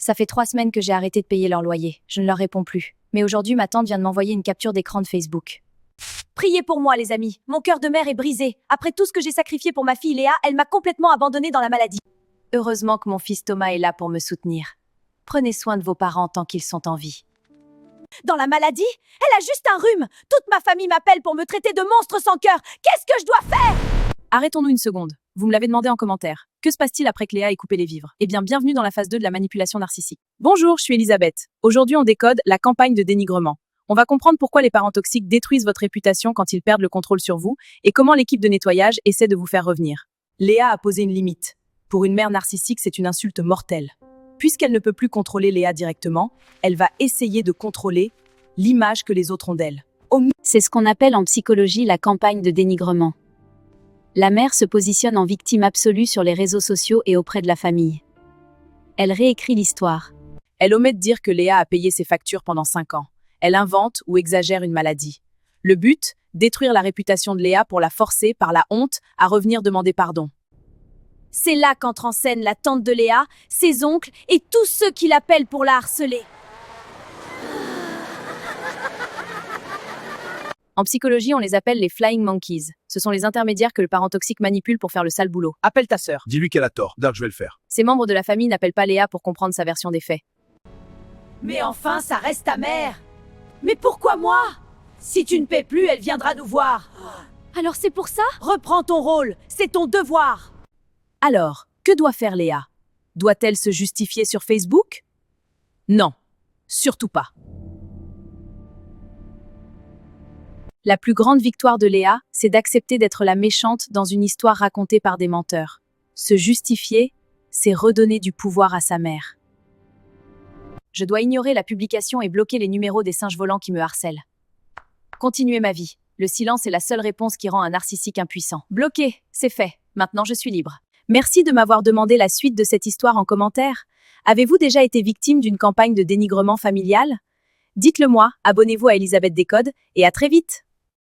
Ça fait 3 semaines que j'ai arrêté de payer leur loyer. Je ne leur réponds plus. Mais aujourd'hui, ma tante vient de m'envoyer une capture d'écran de Facebook. Priez pour moi, les amis. Mon cœur de mère est brisé. Après tout ce que j'ai sacrifié pour ma fille Léa, elle m'a complètement abandonnée dans la maladie. Heureusement que mon fils Thomas est là pour me soutenir. Prenez soin de vos parents tant qu'ils sont en vie. Dans la maladie? Elle a juste un rhume. Toute ma famille m'appelle pour me traiter de monstre sans cœur. Qu'est-ce que je dois faire? Arrêtons-nous une seconde. Vous me l'avez demandé en commentaire. Que se passe-t-il après que Léa ait coupé les vivres? Eh bien, bienvenue dans la phase 2 de la manipulation narcissique. Bonjour, je suis Elisabeth. Aujourd'hui, on décode la campagne de dénigrement. On va comprendre pourquoi les parents toxiques détruisent votre réputation quand ils perdent le contrôle sur vous et comment l'équipe de nettoyage essaie de vous faire revenir. Léa a posé une limite. Pour une mère narcissique, c'est une insulte mortelle. Puisqu'elle ne peut plus contrôler Léa directement, elle va essayer de contrôler l'image que les autres ont d'elle. C'est ce qu'on appelle en psychologie la campagne de dénigrement. La mère se positionne en victime absolue sur les réseaux sociaux et auprès de la famille. Elle réécrit l'histoire. Elle omet de dire que Léa a payé ses factures pendant 5 ans. Elle invente ou exagère une maladie. Le but, détruire la réputation de Léa pour la forcer, par la honte, à revenir demander pardon. C'est là qu'entre en scène la tante de Léa, ses oncles et tous ceux qui l'appellent pour la harceler. En psychologie, on les appelle les flying monkeys. Ce sont les intermédiaires que le parent toxique manipule pour faire le sale boulot. Appelle ta sœur. Dis-lui qu'elle a tort. Dark, je vais le faire. Ces membres de la famille n'appellent pas Léa pour comprendre sa version des faits. Mais enfin, ça reste ta mère. Mais pourquoi moi? Si tu ne paies plus, elle viendra nous voir. Alors c'est pour ça? Reprends ton rôle, c'est ton devoir. Alors, que doit faire Léa? Doit-elle se justifier sur Facebook? Non, surtout pas. La plus grande victoire de Léa, c'est d'accepter d'être la méchante dans une histoire racontée par des menteurs. Se justifier, c'est redonner du pouvoir à sa mère. Je dois ignorer la publication et bloquer les numéros des singes volants qui me harcèlent. Continuer ma vie. Le silence est la seule réponse qui rend un narcissique impuissant. Bloqué, c'est fait. Maintenant, je suis libre. Merci de m'avoir demandé la suite de cette histoire en commentaire. Avez-vous déjà été victime d'une campagne de dénigrement familial? Dites-le moi, abonnez-vous à Elisabeth Décode et à très vite!